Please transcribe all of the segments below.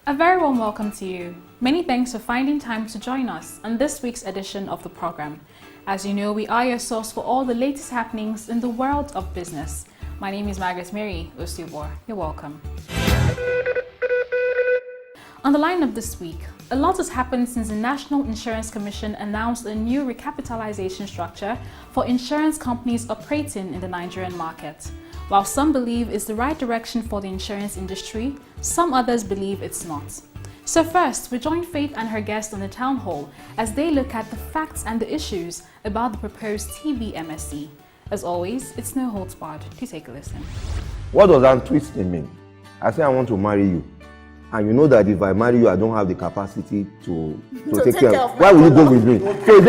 A very warm welcome to you. Many thanks for finding time to join us on this week's edition of the program. As you know, we are your source for all the latest happenings in the world of business. My name is Margaret Mary Ostubor. You're welcome. On the lineup this week, a lot has happened since the National Insurance Commission announced a new recapitalization structure for insurance companies operating in the Nigerian market. While some believe it's the right direction for the insurance industry, some others believe it's not. So first, we join Faith and her guest on the town hall as they look at the facts and the issues about the proposed TBMSC. As always, it's no holds barred. Do take a listen. What does that twisting mean? I say I want to marry you, and you know that if I marry you, I don't have the capacity to take care of. Why will you go with me? So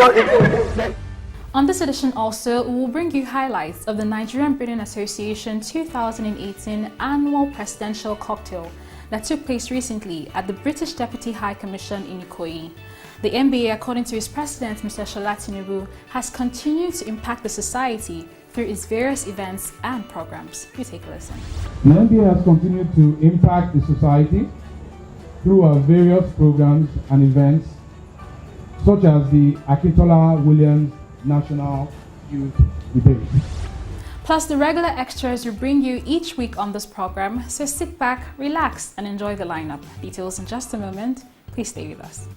on this edition also, we will bring you highlights of the Nigerian Brewing Association 2018 annual presidential cocktail that took place recently at the British Deputy High Commission in Ikoyi. The NBA, according to its president, Mr. Shola Tinubu, has continued to impact the society through its various events and programs. You take a listen. The NBA has continued to impact the society through our various programs and events, such as the Akintola Williams National Youth Debate. Plus the regular extras we bring you each week on this program, so sit back, relax, and enjoy the lineup. Details in just a moment. Please stay with us.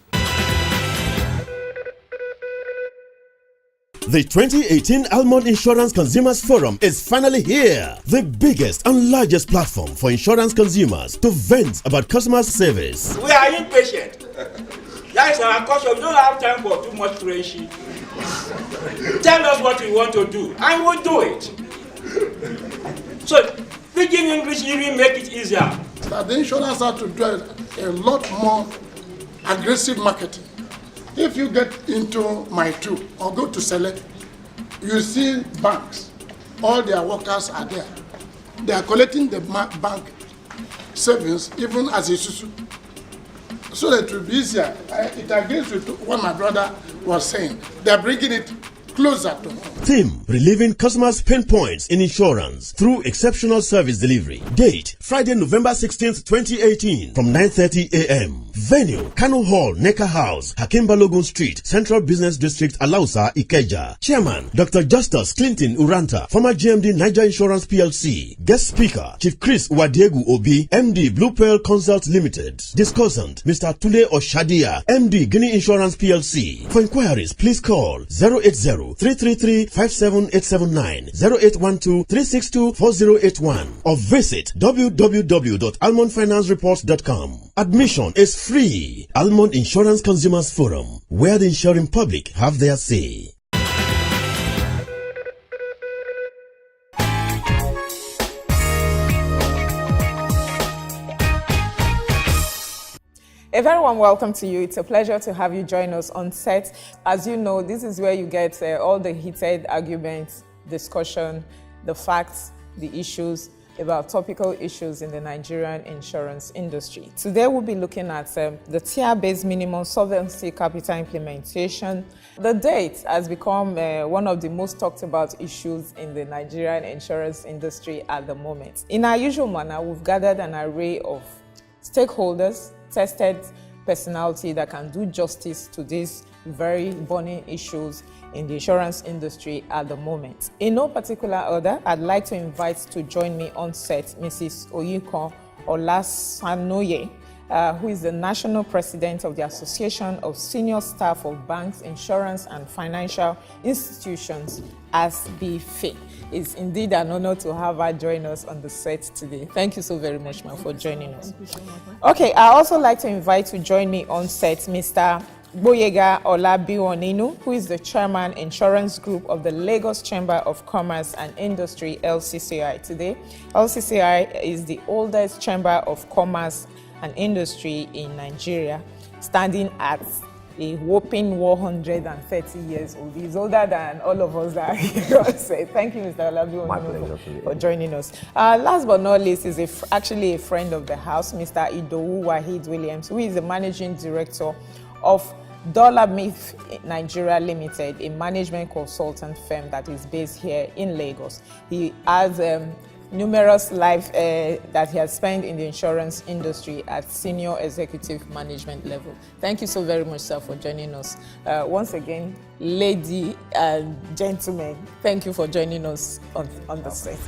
The 2018 Almond Insurance Consumers Forum is finally here. The biggest and largest platform for insurance consumers to vent about customer service. We are impatient. That is our culture. We don't have time for too much friendship. Tell us what you want to do, and we'll do it. So, speaking English even make it easier. That the insurance have to do a lot more aggressive marketing. If you get into My Two or go to Select, you see banks. All their workers are there. They are collecting the bank savings even as a susu. So that it will be easier. It agrees with what my brother was saying. They are bringing it closer to home. Theme: relieving customers' pain points in insurance through exceptional service delivery. Date: Friday, November 16th, 2018 from 9:30 a.m. Venue: Kano Hall, Necker House, Hakim Balogun Street, Central Business District, Alausa, Ikeja. Chairman: Dr. Justus Clinton Uranta, former GMD Niger Insurance PLC. Guest speaker: Chief Chris Wadiegu Obi, MD Blue Pearl Consult Limited. Discussant: Mr. Tule Oshadia, MD Guinea Insurance PLC. For inquiries, please call 080-333-57879, 0812-362-4081 or visit www.almondfinancereport.com. Admission is free. Almond Insurance Consumers Forum, where the insuring public have their say. A very warm welcome to you. It's a pleasure to have you join us on set. As you know, this is where you get all the heated arguments, discussion, the facts, the issues about topical issues in the Nigerian insurance industry. Today we'll be looking at the tier-based minimum solvency capital implementation. The date has become one of the most talked about issues in the Nigerian insurance industry at the moment. In our usual manner, we've gathered an array of stakeholders, tested personality that can do justice to these very burning issues in the insurance industry at the moment. In no particular order, I'd like to invite to join me on set Mrs. Oyinkan Olasanoye, who is the National President of the Association of Senior Staff of Banks, Insurance and Financial Institutions, ASBFI. It's indeed an honor to have her join us on the set today. Thank you so very much, ma'am, for joining us. Okay, I'd also like to invite to join me on set Mr. Boyega Olabiwoninu, who is the Chairman, Insurance Group of the Lagos Chamber of Commerce and Industry, LCCI. Today, LCCI is the oldest chamber of commerce and industry in Nigeria, standing at a whopping 130 years old. He's older than all of us that are here. Thank you, Mr. Olabi, for joining us. Last but not least is actually a friend of the house, Mr. Idowu Wahid Williams, who is the managing director of Dollar Myth Nigeria Limited, a management consultant firm that is based here in Lagos. He has numerous life that he has spent in the insurance industry at senior executive management level. Thank you so very much, sir, for joining us. Once again, lady and gentlemen, thank you for joining us on the set.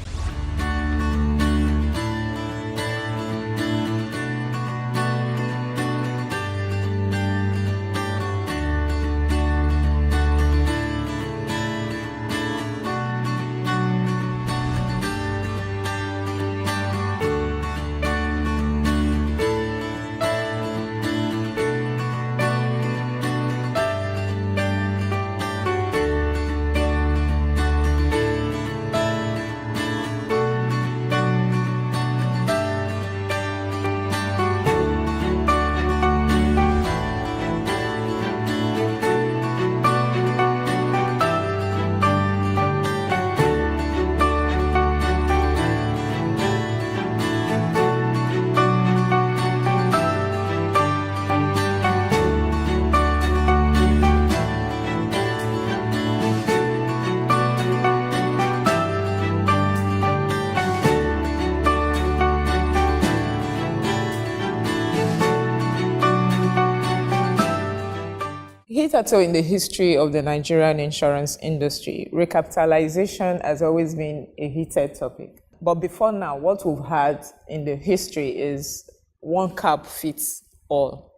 Hitherto in the history of the Nigerian insurance industry, recapitalization has always been a heated topic. But before now, what we've had in the history is one cap fits all.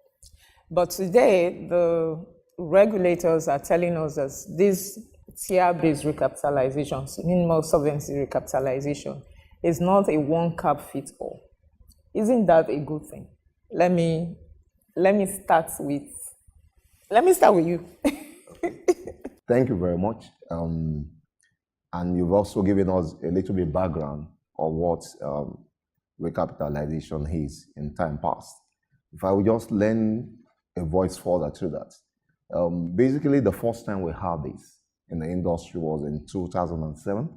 But today, the regulators are telling us that this tier-based recapitalization, minimal solvency recapitalization, is not a one cap fits all. Isn't that a good thing? Let me start with you. Thank you very much. And you've also given us a little bit background of what recapitalization is in time past. If I would just lend a voice further to that. Basically, the first time we had this in the industry was in 2007,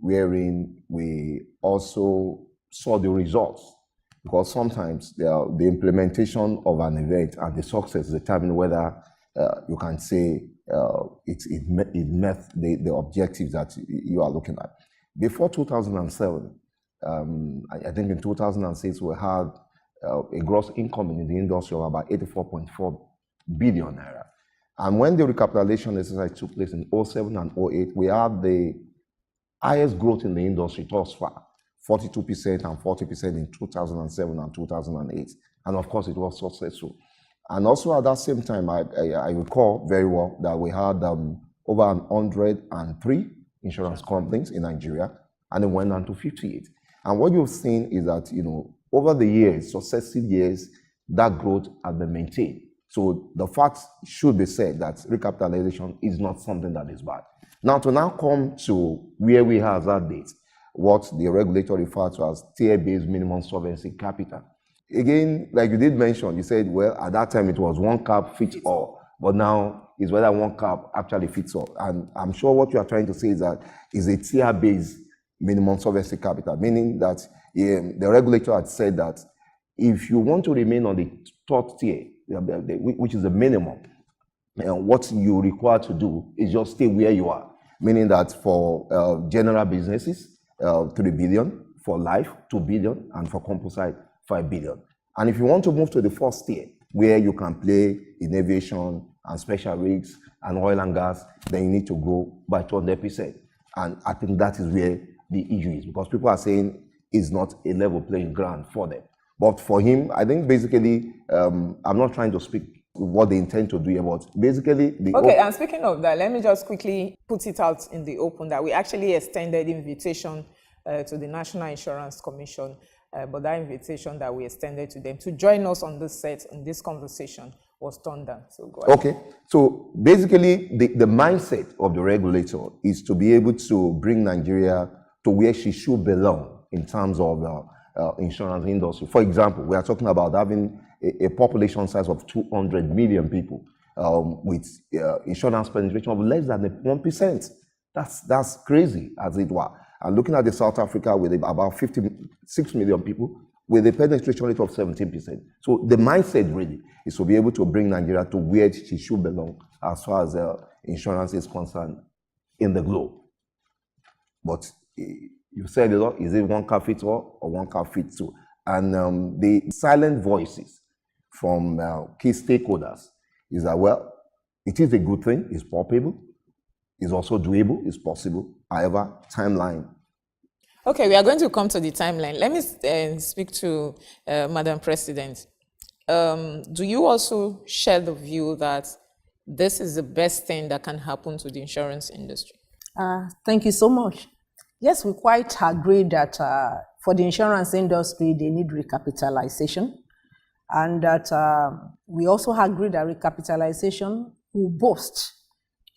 wherein we also saw the results. Because sometimes the implementation of an event and the success determine whether you can say it met the objectives that you are looking at. Before 2007, I think in 2006, we had a gross income in the industry of about 84.4 billion naira. And when the recapitalization exercise took place in 07 and 08, we had the highest growth in the industry thus far. 42% and 40% in 2007 and 2008. And of course, it was successful. And also at that same time, I recall very well that we had over 103 insurance companies in Nigeria, and it went down to 58. And what you've seen is that, over the years, successive years, that growth has been maintained. So the fact should be said that recapitalization is not something that is bad. Now, to now come to where we are at that date, what the regulator referred to as tier-based minimum solvency capital. Again, like you did mention, you said, well, at that time it was one cap fits all, but now it's whether one cap actually fits all. And I'm sure what you are trying to say is that it's a tier-based minimum solvency capital, meaning that the regulator had said that if you want to remain on the third tier, which is the minimum, what you require to do is just stay where you are, meaning that for general businesses, 3 billion, for life, 2 billion, and for composite, 5 billion. And if you want to move to the first tier, where you can play in aviation and special rigs and oil and gas, then you need to grow by 200%. And I think that is where the issue is, because people are saying it's not a level playing ground for them. But for him, I think basically, I'm not trying to speak what they intend to do here, but basically... Okay, and speaking of that, let me just quickly put it out in the open that we actually extended invitation to the National Insurance Commission, but that invitation that we extended to them to join us on this set, in this conversation, was turned down. So go ahead. Okay, so basically the mindset of the regulator is to be able to bring Nigeria to where she should belong in terms of insurance industry. For example, we are talking about having a population size of 200 million people with insurance penetration of less than 1%. That's crazy, as it were. And looking at the South Africa with about 56 million people, with a penetration rate of 17%. So the mindset really is to be able to bring Nigeria to where she should belong as far as insurance is concerned in the globe. But you said a lot, is it one car fits all or one car fits two? And the silent voices from key stakeholders is that, well, it is a good thing, it's palpable, it's also doable, it's possible. However, timeline. Okay, we are going to come to the timeline. Let me speak to Madam President. Do you also share the view that this is the best thing that can happen to the insurance industry? Thank you so much. Yes, we quite agree that for the insurance industry, they need recapitalization, and that we also agree that recapitalization will boost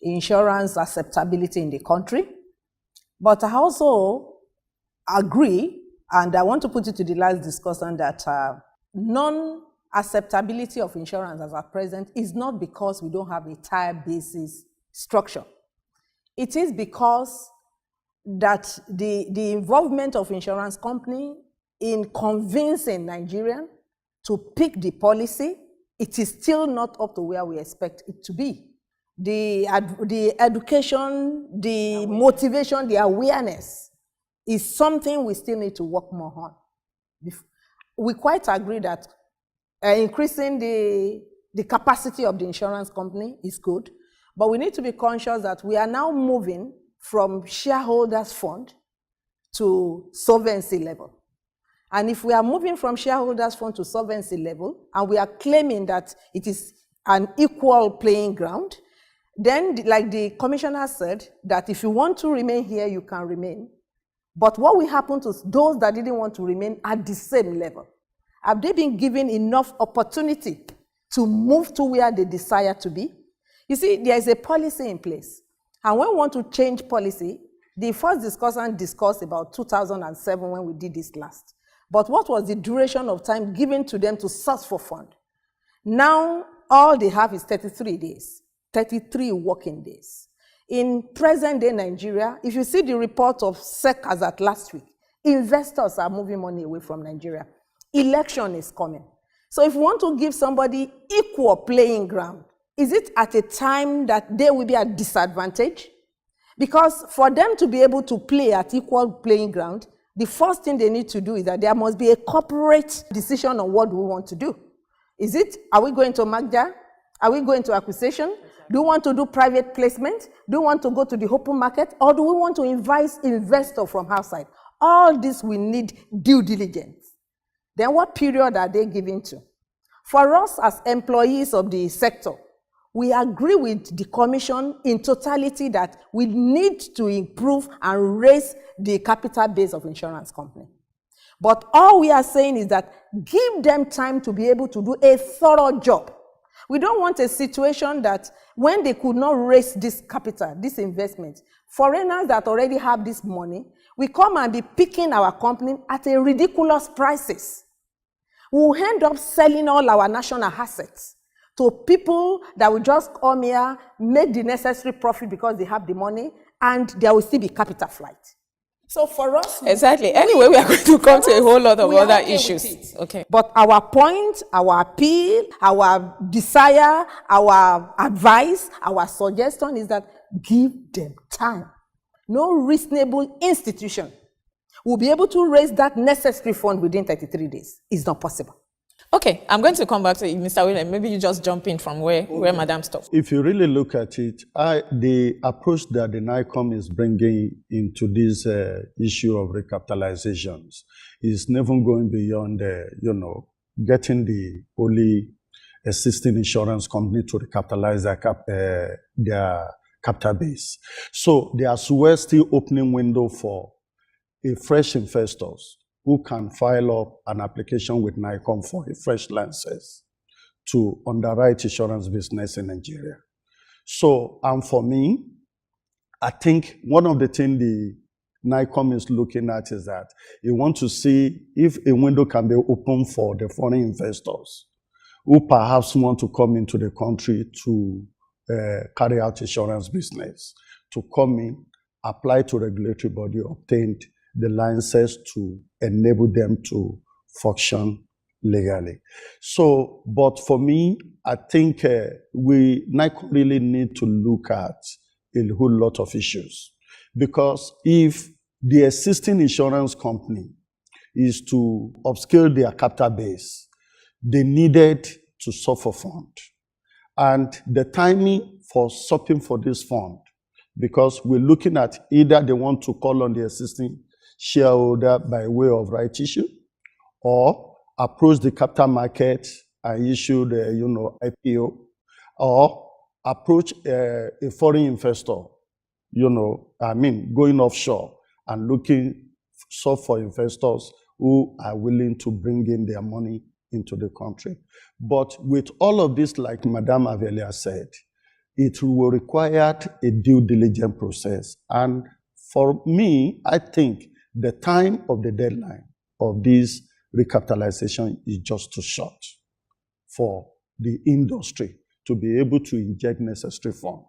insurance acceptability in the country. But I also agree, and I want to put it to the last discussion, that non-acceptability of insurance as at present is not because we don't have a tire basis structure. It is because that the involvement of insurance company in convincing Nigerians to pick the policy, it is still not up to where we expect it to be. The education, the motivation, the awareness is something we still need to work more on. We quite agree that increasing the capacity of the insurance company is good, but we need to be conscious that we are now moving from shareholders fund to solvency level. And if we are moving from shareholders fund to solvency level, and we are claiming that it is an equal playing ground, then, like the commissioner said, that if you want to remain here, you can remain. But what will happen to those that didn't want to remain at the same level? Have they been given enough opportunity to move to where they desire to be? You see, there is a policy in place. And when we want to change policy, the first discussion discussed about 2007 when we did this last. But what was the duration of time given to them to search for fund? Now, all they have is 33 days, 33 working days. In present-day Nigeria, if you see the report of SEC as at last week, investors are moving money away from Nigeria. Election is coming. So if we want to give somebody equal playing ground, is it at a time that they will be at disadvantage? Because for them to be able to play at equal playing ground, the first thing they need to do is that there must be a corporate decision on what we want to do. Is it, are we going to merger? Are we going to acquisition? Do we want to do private placement? Do we want to go to the open market? Or do we want to invite investors from outside? All this we need due diligence. Then what period are they giving to? For us as employees of the sector, we agree with the commission in totality that we need to improve and raise the capital base of insurance company. But all we are saying is that give them time to be able to do a thorough job. We don't want a situation that when they could not raise this capital, this investment, foreigners that already have this money, we come and be picking our company at a ridiculous prices. We'll end up selling all our national assets to people that will just come here, make the necessary profit because they have the money, and there will still be capital flight. So for us... Exactly. Anyway, we are going to come to a whole lot of other issues. Okay. But our point, our appeal, our desire, our advice, our suggestion is that give them time. No reasonable institution will be able to raise that necessary fund within 33 days. It's not possible. Okay, I'm going to come back to you, Mr. William. Maybe you just jump in from where Madam stopped. If you really look at it, the approach that the NICOM is bringing into this issue of recapitalizations is never going beyond, getting the only existing insurance company to recapitalize their capital base. So there's still opening window for a fresh investors who can file up an application with NICOM for a fresh license to underwrite insurance business in Nigeria. So, for me, I think one of the things the NICOM is looking at is that you want to see if a window can be open for the foreign investors who perhaps want to come into the country to carry out insurance business, to come in, apply to regulatory body, obtained the license to enable them to function legally. So, but for me, I think we really need to look at a whole lot of issues. Because if the existing insurance company is to upscale their capital base, they needed to suffer fund. And the timing for shopping for this fund, because we're looking at either they want to call on the existing shareholder by way of right issue, or approach the capital market and issue the IPO, or approach a foreign investor, going offshore and looking for investors who are willing to bring in their money into the country. But with all of this, like Madame Avelia said, it will require a due diligence process. And for me, I think the time of the deadline of this recapitalization is just too short for the industry to be able to inject necessary funds.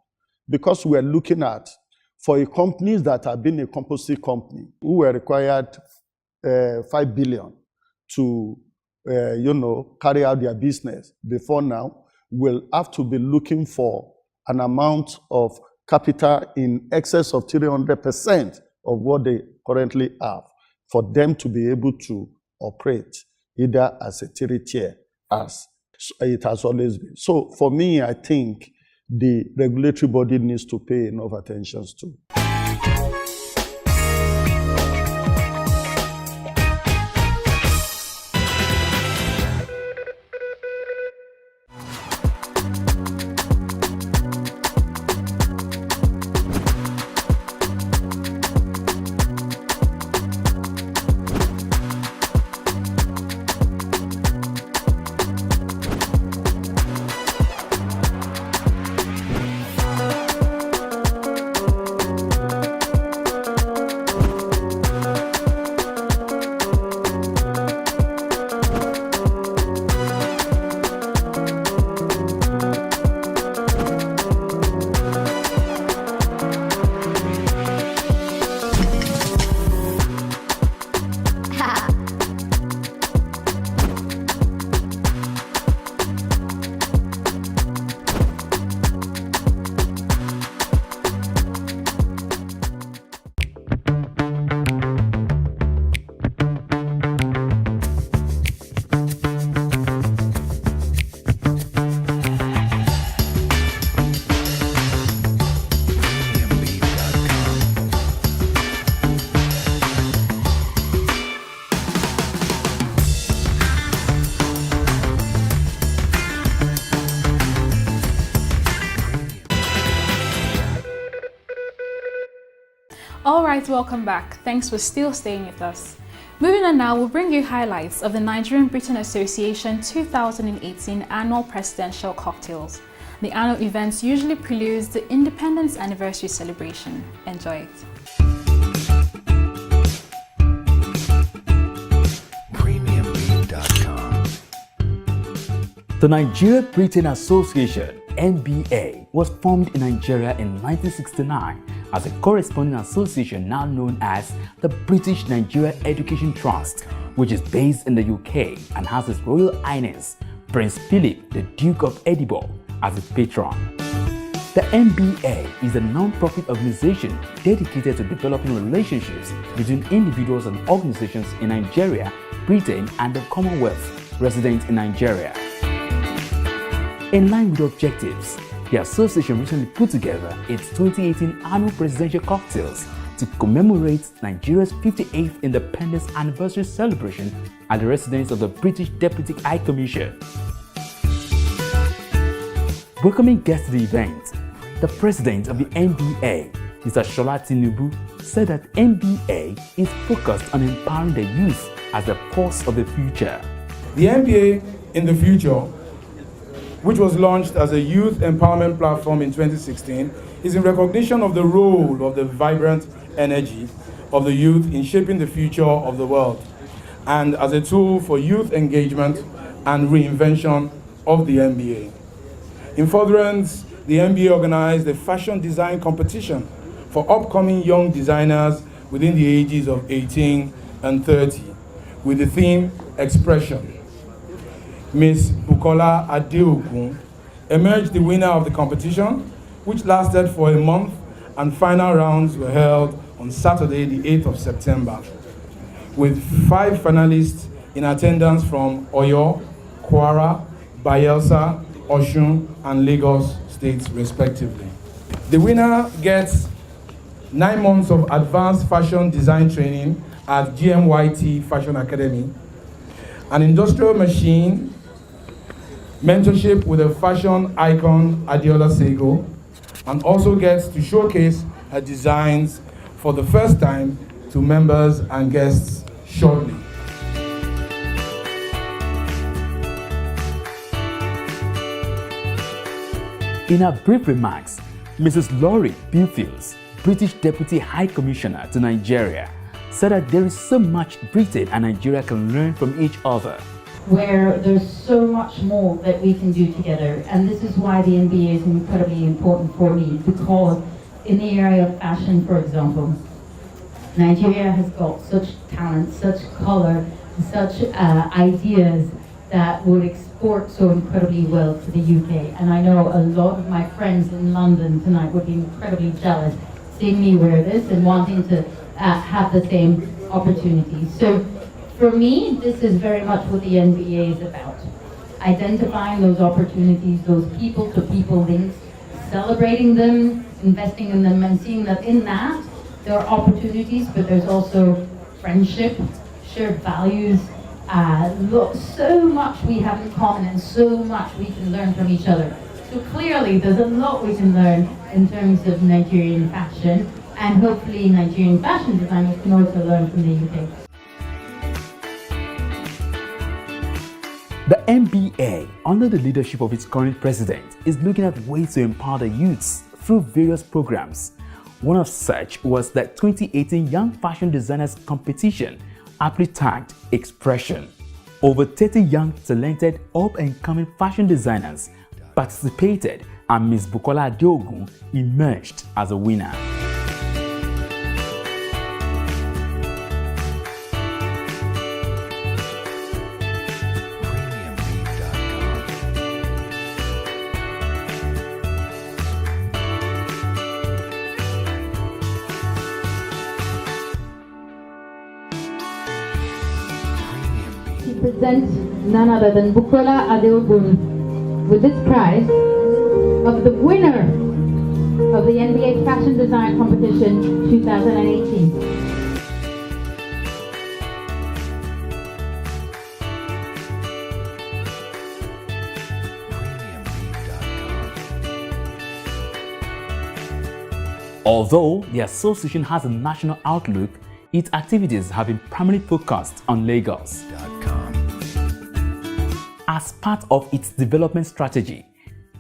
Because we're looking at, for companies that have been a composite company, who were required 5 billion to carry out their business before now, will have to be looking for an amount of capital in excess of 300% of what they currently have for them to be able to operate either as a tier as it has always been. So for me, I think the regulatory body needs to pay enough attention to. Alright, welcome back. Thanks for still staying with us. Moving on now, we'll bring you highlights of the Nigerian-Britain Association 2018 Annual Presidential Cocktails. The annual events usually preludes the Independence Anniversary celebration. Enjoy it. The Nigeria-Britain Association, NBA, was formed in Nigeria in 1969 as a corresponding association now known as the British Nigeria Education Trust, which is based in the UK and has His Royal Highness Prince Philip, the Duke of Edinburgh, as its patron. The NBA is a non-profit organization dedicated to developing relationships between individuals and organizations in Nigeria, Britain, and the Commonwealth resident in Nigeria. In line with the objectives, the association recently put together its 2018 annual presidential cocktails to commemorate Nigeria's 58th independence anniversary celebration at the residence of the British Deputy High Commissioner. Welcoming guests to the event, the president of the NBA, Mr. Shola Tinubu, said that NBA is focused on empowering the youth as the force of the future. The NBA in the future, which was launched as a youth empowerment platform in 2016, is in recognition of the role of the vibrant energy of the youth in shaping the future of the world, and as a tool for youth engagement and reinvention of the NBA. In furtherance, the NBA organized a fashion design competition for upcoming young designers within the ages of 18 and 30 with the theme Expression. Ms. Bukola Adeogun emerged the winner of the competition, which lasted for a month, and final rounds were held on Saturday, the 8th of September, with 5 finalists in attendance from Oyo, Kwara, Bayelsa, Osun, and Lagos states, respectively. The winner gets 9 months of advanced fashion design training at GMYT Fashion Academy, an industrial machine, mentorship with a fashion icon, Adiola Sego, and also gets to showcase her designs for the first time to members and guests shortly. In her brief remarks, Mrs. Laurie Bufils, British Deputy High Commissioner to Nigeria, said that there is so much Britain and Nigeria can learn from each other. Where there's so much more that we can do together, and this is why the NBA is incredibly important for me, because in the area of fashion, for example, Nigeria has got such talent, such color, such ideas that would export so incredibly well to the UK. And I know a lot of my friends in London tonight would be incredibly jealous seeing me wear this and wanting to have the same opportunities. So for me, this is very much what the NBA is about. Identifying those opportunities, those people-to-people links, celebrating them, investing in them, and seeing that in that, there are opportunities, but there's also friendship, shared values, look, so much we have in common and so much we can learn from each other. So clearly, there's a lot we can learn in terms of Nigerian fashion, and hopefully Nigerian fashion designers can also learn from the UK. The NBA, under the leadership of its current president, is looking at ways to empower the youths through various programs. One of such was the 2018 Young Fashion Designers Competition, aptly tagged Expression. Over 30 young, talented, up-and-coming fashion designers participated, and Ms. Bukola Adeogun emerged as a winner. Present none other than Bukola Adeogun with this prize of the winner of the NBA Fashion Design Competition 2018. Although the association has a national outlook, its activities have been primarily focused on Lagos. As part of its development strategy,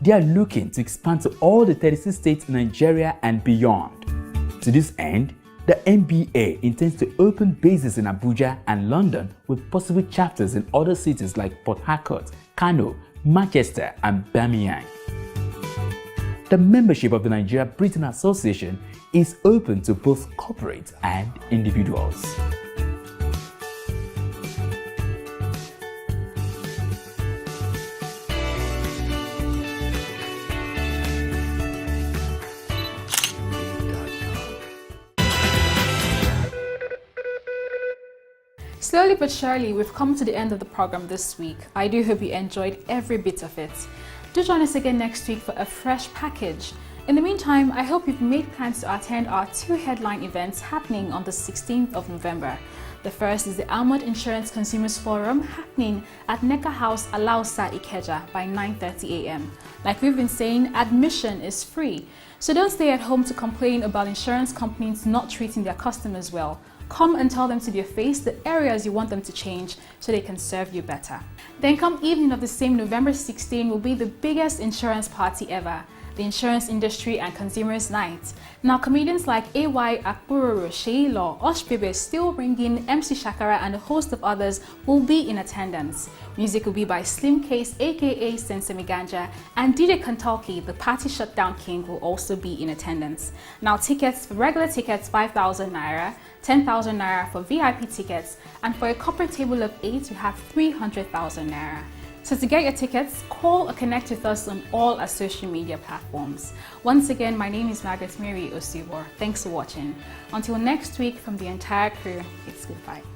they are looking to expand to all the 36 states in Nigeria and beyond. To this end, the NBA intends to open bases in Abuja and London with possible chapters in other cities like Port Harcourt, Kano, Manchester, and Birmingham. The membership of the Nigeria Britain Association is open to both corporate and individuals. Slowly but surely, we've come to the end of the program this week. I do hope you enjoyed every bit of it. Do join us again next week for a fresh package. In the meantime, I hope you've made plans to attend our 2 headline events happening on the 16th of November. The first is the Almond Insurance Consumers Forum happening at Neka House, Alausa, Ikeja by 9:30 a.m. Like we've been saying, admission is free. So don't stay at home to complain about insurance companies not treating their customers well. Come and tell them to their face the areas you want them to change so they can serve you better. Then come evening of the same November 16 will be the biggest insurance party ever. the Insurance Industry and Consumers Night. Now, comedians like A.Y. Akbururu, Sheilo, Oshbebe, Still Ringing, MC Shakara, and a host of others will be in attendance. Music will be by Slim Case, aka Sensei Ganja, and DJ Kantalki, the party shutdown king, will also be in attendance. Now, tickets for regular tickets 5,000 naira, 10,000 naira for VIP tickets, and for a corporate table of 8 you have 300,000 naira. So to get your tickets, call or connect with us on all our social media platforms. Once again, my name is Margaret Mary Osibor. Thanks for watching. Until next week, from the entire crew, it's goodbye.